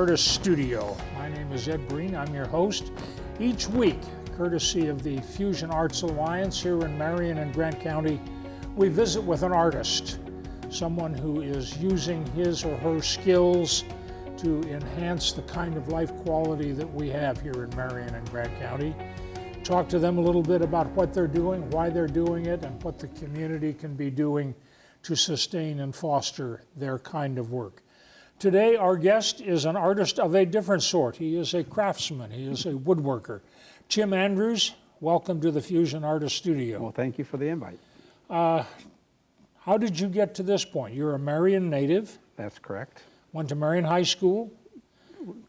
Artist Studio. My name is Ed Breen. I'm your host. Each week, courtesy of the Fusion Arts Alliance here in Marion and Grant County, we visit with an artist, someone who is using his or her skills to enhance the kind of life quality that we have here in Marion and Grant County. Talk to them a little bit about what they're doing, why they're doing it, and what the community can be doing to sustain and foster their kind of work. Today, our guest is an artist of a different sort. He is a craftsman. He is a woodworker. Tim Andrews, welcome to the Fusion Artist Studio. Well, thank you for the invite. How did you get to this point? You're a Marion native. That's correct. Went to Marion High School.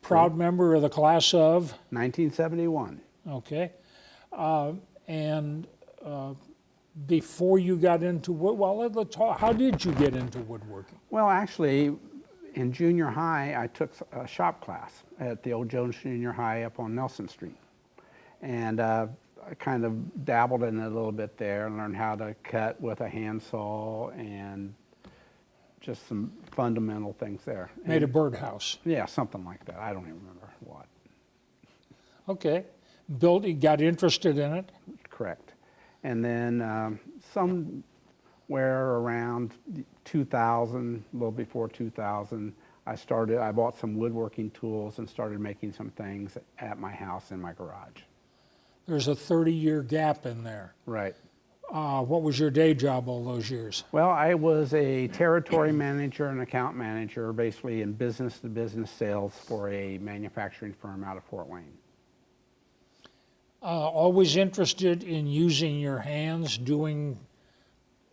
Proud member of the class of? 1971. Okay. Before you got into how did you get into woodworking? Well, actually, in junior high, I took a shop class at the old Jones Junior High up on Nelson Street. And I kind of dabbled in it a little bit there and learned how to cut with a handsaw and just some fundamental things there. Made a birdhouse. Yeah, something like that. I don't even remember what. Okay. Got interested in it? Correct. And then somewhere around 2000, a little before 2000, I bought some woodworking tools and started making some things at my house in my garage. There's a 30-year gap in there. Right. What was your day job all those years? Well, I was a territory manager and account manager, basically in business-to-business sales for a manufacturing firm out of Fort Wayne. Always interested in using your hands, doing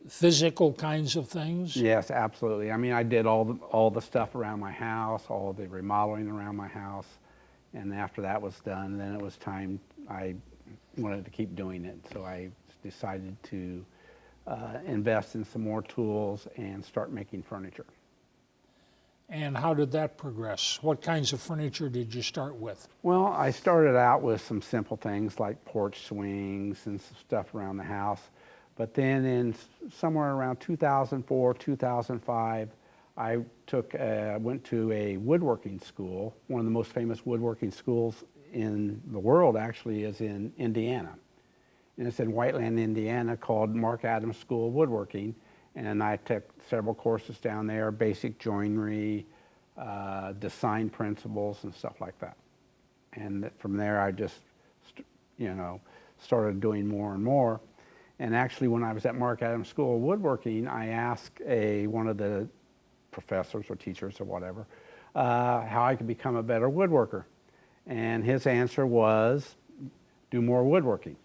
physical kinds of things? Yes, absolutely. I mean, I did all the stuff around my house, all the remodeling around my house, and after that was done, then it was time. I wanted to keep doing it, so I decided to invest in some more tools and start making furniture. And how did that progress? What kinds of furniture did you start with? Well, I started out with some simple things like porch swings and some stuff around the house. But then in somewhere around 2004, 2005, I went to a woodworking school. One of the most famous woodworking schools in the world actually is in Indiana. And it's in Whiteland, Indiana, called Mark Adams School of Woodworking. And I took several courses down there, basic joinery, design principles, and stuff like that. And from there, I just, started doing more and more. And actually, when I was at Mark Adams School of Woodworking, I asked one of the professors or teachers or whatever how I could become a better woodworker. And his answer was, do more woodworking.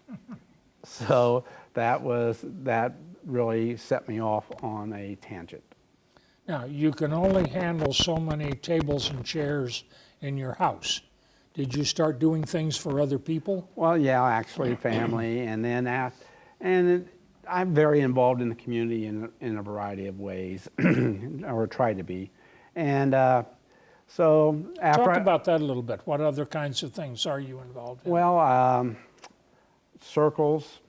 So that really set me off on a tangent. Now, you can only handle so many tables and chairs in your house. Did you start doing things for other people? Well, yeah, actually, family, and then I'm very involved in the community in a variety of ways, or try to be. And so after Talk about that a little bit. What other kinds of things are you involved in? Well, circles.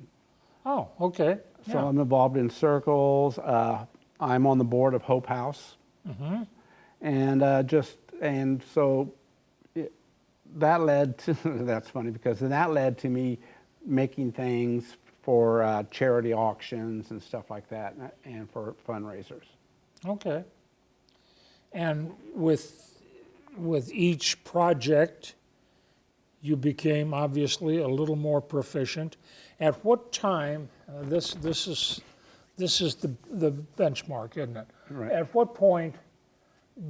Oh, okay. So Yeah. I'm involved in circles. I'm on the board of Hope House. Mm-hmm. And so that led to, that's funny because that led to me making things for charity auctions and stuff like that, and for fundraisers. Okay. And with each project, you became obviously a little more proficient. At what time, this is the benchmark, isn't it? Right. At what point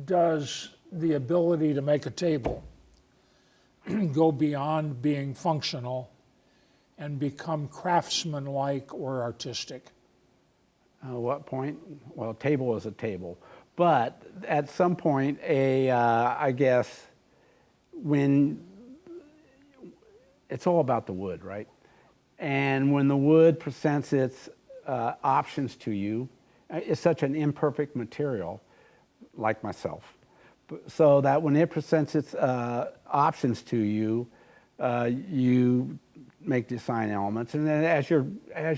does the ability to make a table go beyond being functional and become craftsman-like or artistic? What point? Well, a table is a table. But at some point, I guess, when it's all about the wood, right? And when the wood presents its options to you, it's such an imperfect material, like myself, so that when it presents its options to you, you make design elements, and then as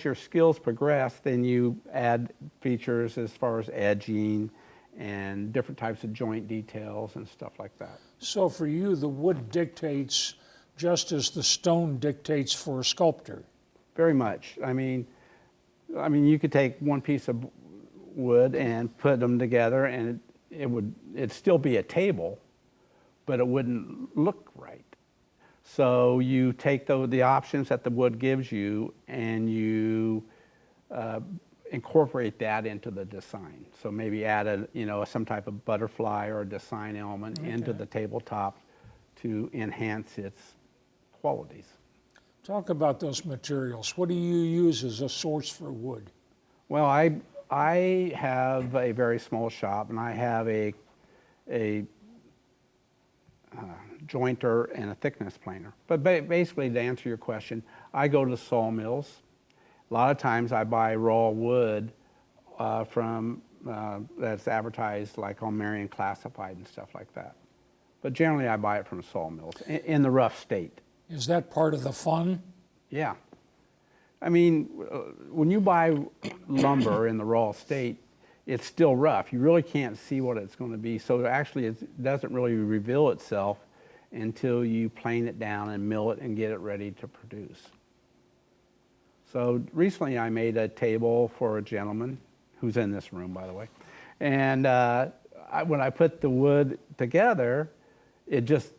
your skills progress, then you add features as far as edging and different types of joint details and stuff like that. So for you, the wood dictates just as the stone dictates for a sculptor. Very much. I mean, you could take one piece of wood and put them together, and it'd still be a table, but it wouldn't look right. So you take the options that the wood gives you, and you incorporate that into the design. So maybe add some type of butterfly or a design element into the tabletop to enhance its qualities. Talk about those materials. What do you use as a source for wood? Well, I have a very small shop, and I have a jointer and a thickness planer. But basically, to answer your question, I go to sawmills. A lot of times I buy raw wood from that's advertised like on Marion Classified and stuff like that. But generally I buy it from sawmills in the rough state. Is that part of the fun? Yeah. I mean, when you buy lumber in the raw state, it's still rough. You really can't see what it's going to be. So actually it doesn't really reveal itself until you plane it down and mill it and get it ready to produce. So recently I made a table for a gentleman who's in this room, by the way. And when I put the wood together, it just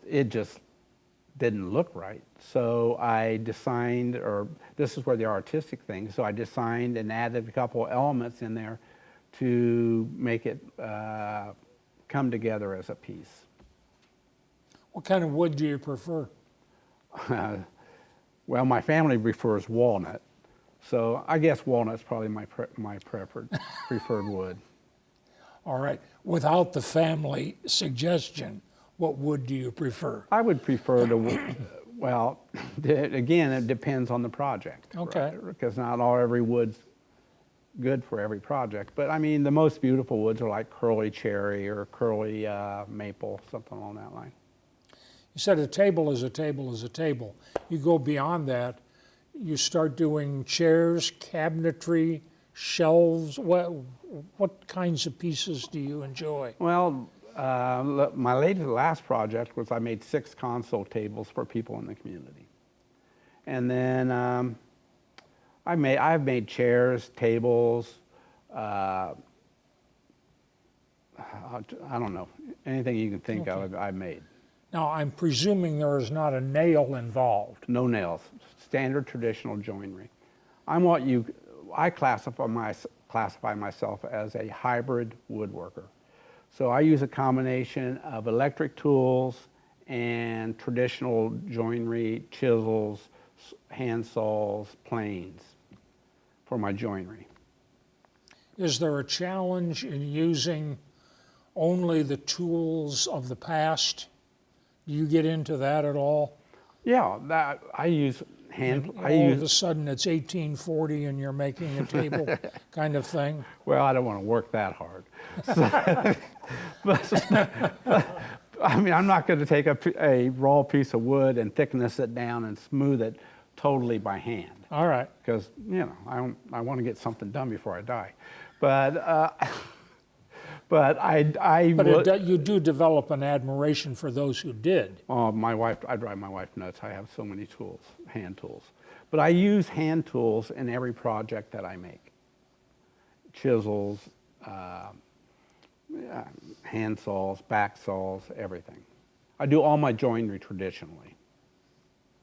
didn't look right. So I designed, or this is where the artistic thing, so I designed and added a couple elements in there to make it come together as a piece. What kind of wood do you prefer? Well, my family prefers walnut. So I guess walnut's probably my preferred wood. All right. Without the family suggestion, what wood do you prefer? I would prefer well, again, it depends on the project. Okay. Right? Because not every wood's good for every project. But I mean, the most beautiful woods are like curly cherry or curly maple, something along that line. You said a table is a table is a table. You go beyond that. You start doing chairs, cabinetry, shelves. What kinds of pieces do you enjoy? Well, my last project was I made 6 console tables for people in the community. And then I've made chairs, tables, I don't know, anything you can think of, I've made. Now, I'm presuming there is not a nail involved. No nails. Standard traditional joinery. I classify myself as a hybrid woodworker. So I use a combination of electric tools and traditional joinery, chisels, hand saws, planes for my joinery. Is there a challenge in using only the tools of the past? Do you get into that at all? Yeah, I use hand. All of a sudden it's 1840 and you're making a table kind of thing? Well, I don't want to work that hard. But I mean, I'm not going to take a raw piece of wood and thickness it down and smooth it totally by hand. All right. Because, I want to get something done before I die. But you do develop an admiration for those who did. I drive my wife nuts. I have so many tools, hand tools. But I use hand tools in every project that I make. Chisels, hand saws, back saws, everything. I do all my joinery traditionally.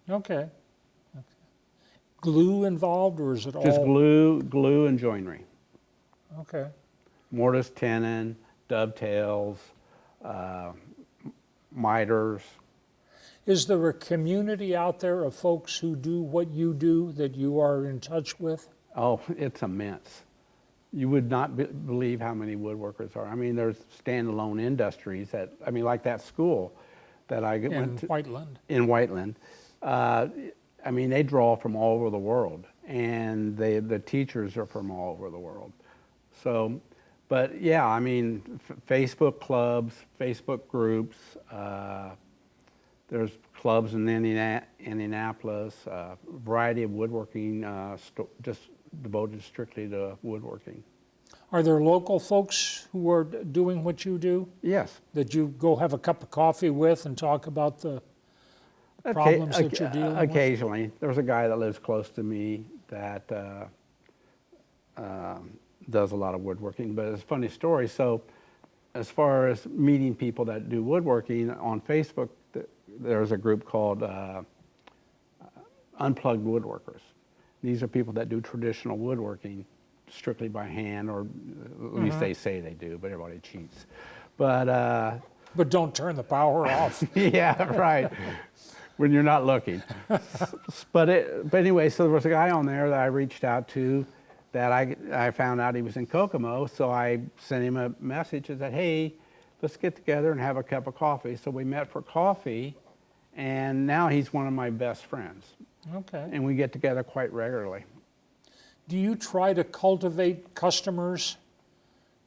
Okay. Glue involved, or is it all? Just glue and joinery. Okay. Mortise, tenon, dovetails, miters. Is there a community out there of folks who do what you do that you are in touch with? Oh, it's immense. You would not believe how many woodworkers are. I mean, there's standalone industries like that school that I went to. In Whiteland. I mean, they draw from all over the world, and the teachers are from all over the world. So, but yeah, I mean, Facebook clubs, Facebook groups, there's clubs in Indianapolis, a variety of woodworking, just devoted strictly to woodworking. Are there local folks who are doing what you do Yes. that you go have a cup of coffee with and talk about the problems that you're dealing with? Occasionally. There's a guy that lives close to me that does a lot of woodworking, but it's a funny story. So as far as meeting people that do woodworking on Facebook, there's a group called Unplugged Woodworkers. These are people that do traditional woodworking strictly by hand, or at least they say they do, but everybody cheats. But don't turn the power off. yeah, right. When you're not looking. But anyway, so there was a guy on there that I reached out to that I found out he was in Kokomo, so I sent him a message and said, hey, let's get together and have a cup of coffee. So we met for coffee, and now he's one of my best friends. Okay. And we get together quite regularly. Do you try to cultivate customers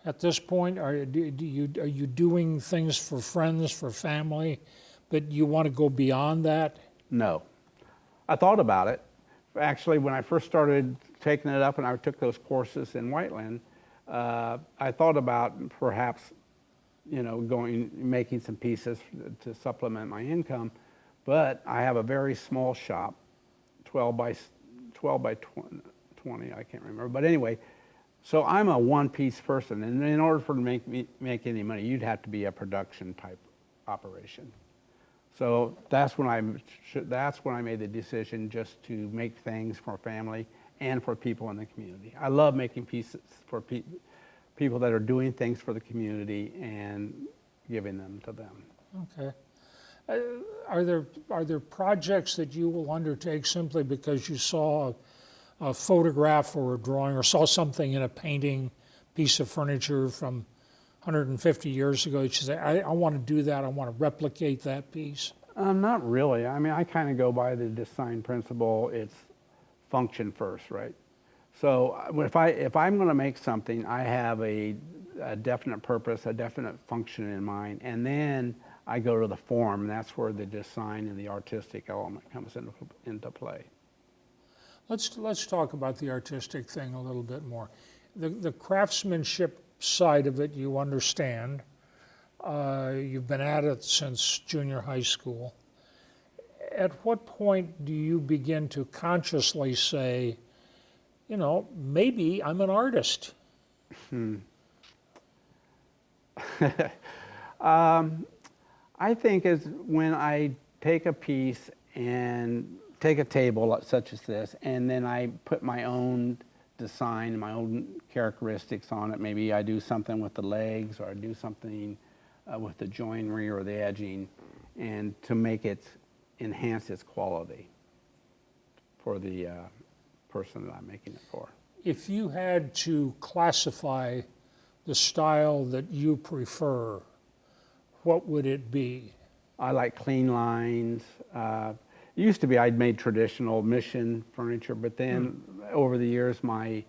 at this point? Are you doing things for friends, for family, but you want to go beyond that? No. I thought about it. Actually, when I first started taking it up and I took those courses in Whiteland, I thought about perhaps, making some pieces to supplement my income. But I have a very small shop, 12 by 20, I can't remember. But anyway, so I'm a one-piece person, and in order for to make any money, you'd have to be a production type operation. So that's when I made the decision just to make things for family and for people in the community. I love making pieces for people that are doing things for the community and giving them to them. Okay. Are there projects that you will undertake simply because you saw a photograph or a drawing or saw something in a painting, piece of furniture from 150 years ago that you say, I want to do that, I want to replicate that piece? Not really. I mean, I kind of go by the design principle. It's function first, right? So if I'm going to make something, I have a definite purpose, a definite function in mind, and then I go to the form, and that's where the design and the artistic element comes into play. Let's talk about the artistic thing a little bit more. The craftsmanship side of it, you understand. You've been at it since junior high school. At what point do you begin to consciously say, maybe I'm an artist? I think is when I take a piece and take a table such as this, and then I put my own design, my own characteristics on it. Maybe I do something with the legs, or I do something with the joinery or the edging, and to make it enhance its quality for the person that I'm making it for. If you had to classify the style that you prefer, what would it be? I like clean lines. It used to be I'd made traditional mission furniture, but then over the years my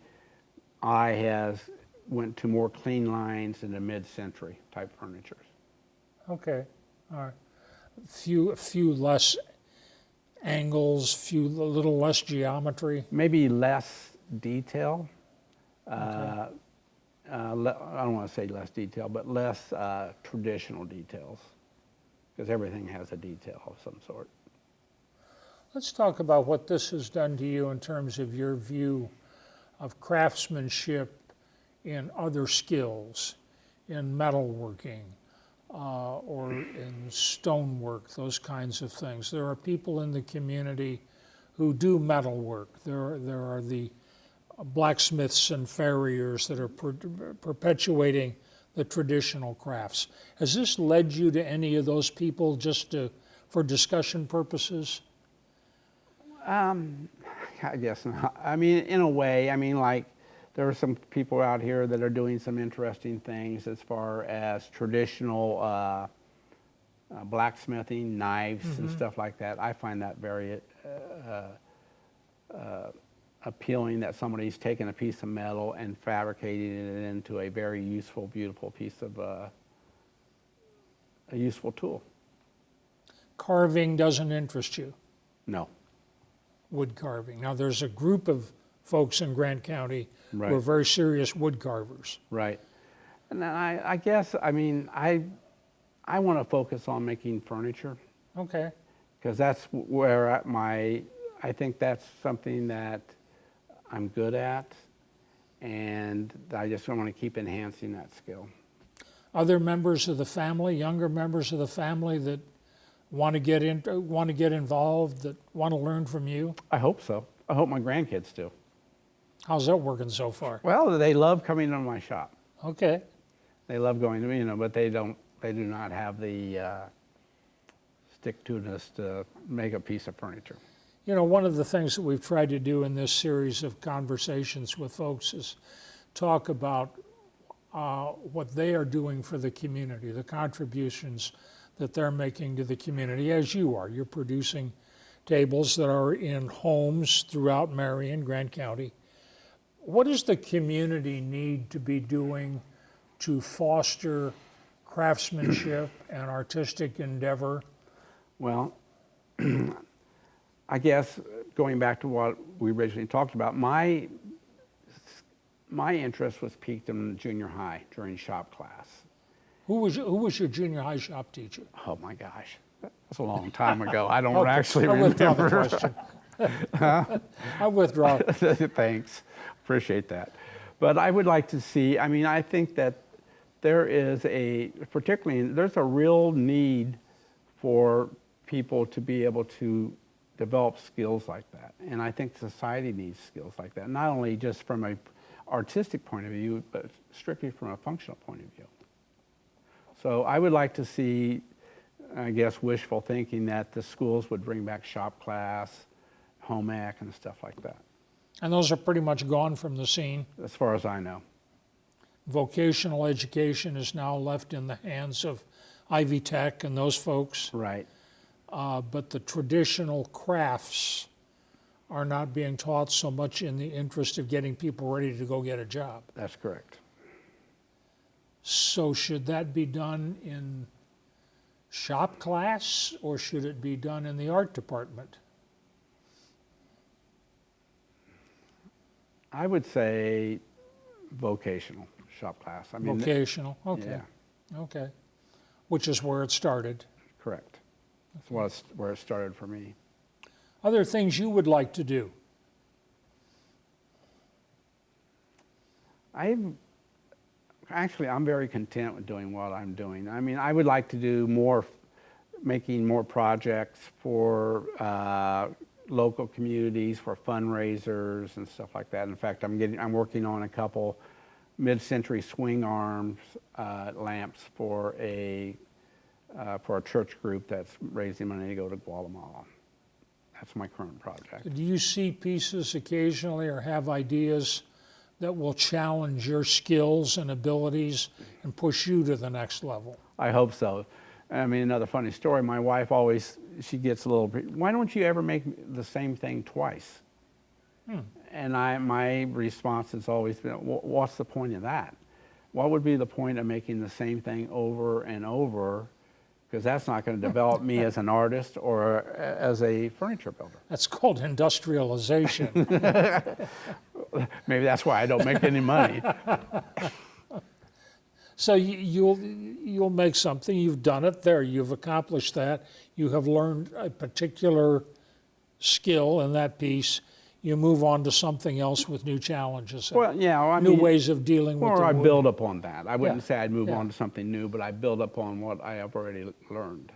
eye has went to more clean lines and the mid-century type furniture. Okay, all right. A few less angles, a little less geometry. Maybe less detail. Okay. I don't want to say less detail, but less traditional details, because everything has a detail of some sort. Let's talk about what this has done to you in terms of your view of craftsmanship in other skills, in metalworking, or in stonework, those kinds of things. There are people in the community who do metalwork. There are the blacksmiths and farriers that are perpetuating the traditional crafts. Has this led you to any of those people for discussion purposes? I guess not. I mean, in a way, like there are some people out here that are doing some interesting things as far as traditional blacksmithing, knives and stuff like that. I find that very appealing, that somebody's taken a piece of metal and fabricating it into a very useful, beautiful piece of a useful tool. Carving doesn't interest you? No. Wood carving. Now there's a group of folks in Grant County Right. who are very serious wood carvers. Right. And then I guess, I mean, I want to focus on making furniture, Okay. because that's where I think that's something that I'm good at, and I just want to keep enhancing that skill. Other members of the family, younger members of the family that want to get involved, that want to learn from you? I hope so. I hope my grandkids do. How's that working so far? Well, they love coming to my shop. Okay. They love going to me, but they do not have the stick-to-ness to make a piece of furniture. You know, one of the things that we've tried to do in this series of conversations with folks is talk about what they are doing for the community, the contributions that they're making to the community, as you are. You're producing tables that are in homes throughout Marion, Grant County. What does the community need to be doing to foster craftsmanship and artistic endeavor? Well, I guess going back to what we originally talked about, my interest was piqued in junior high during shop class. Who was your junior high shop teacher? Oh my gosh, that's a long time ago. I don't Okay, actually I withdraw the remember. question. I withdraw. Thanks, appreciate that. But I would like to see, I mean, I think that there is there's a real need for people to be able to develop skills like that. And I think society needs skills like that, not only just from an artistic point of view, but strictly from a functional point of view. So I would like to see, I guess, wishful thinking that the schools would bring back shop class, home ec, and stuff like that, And those are pretty much gone from the scene. as far as I know. Vocational education is now left in the hands of Ivy Tech and those folks. Right. But the traditional crafts are not being taught so much in the interest of getting people ready to go get a job. That's correct. So should that be done in shop class, or should it be done in the art department? I would say vocational shop class. I mean, Vocational, okay, yeah, okay. Which is where it started. correct. That's where it started for me. Other things you would like to do? I'm very content with doing what I'm doing. I mean, I would like to do more, making more projects for local communities, for fundraisers and stuff like that. In fact, I'm working on a couple mid-century swing arms lamps for a church group that's raising money to go to Guatemala. That's my current project. Do you see pieces occasionally or have ideas that will challenge your skills and abilities and push you to the next level? I hope so. I mean, another funny story, my wife she gets a little, why don't you ever make the same thing twice? And my response has always been, what's the point of that? What would be the point of making the same thing over and over? Because that's not going to develop me as an artist or as a furniture builder. That's called industrialization. Maybe that's why I don't make any money. So you'll make something, you've done it there, you've accomplished that, you have learned a particular skill in that piece, you move on to something else with new challenges, Well, yeah, I new mean, ways of dealing with or the I wood. build upon that. I wouldn't Yeah, say I'd move yeah. on to something new, but I build upon what I have already learned.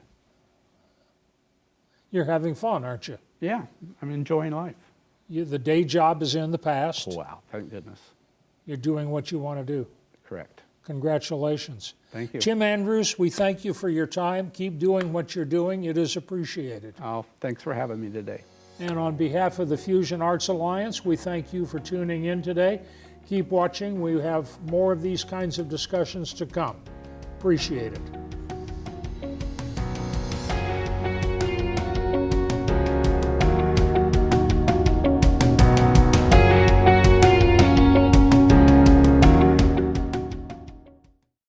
You're having fun, aren't you? Yeah, I'm enjoying life. The day job is in the past. Wow, thank goodness. You're doing what you want to do. Correct. Congratulations. Thank you. Jim Andrews, we thank you for your time. Keep doing what you're doing. It is appreciated. Oh, thanks for having me today. And on behalf of the Fusion Arts Alliance, we thank you for tuning in today. Keep watching. We have more of these kinds of discussions to come. Appreciate it.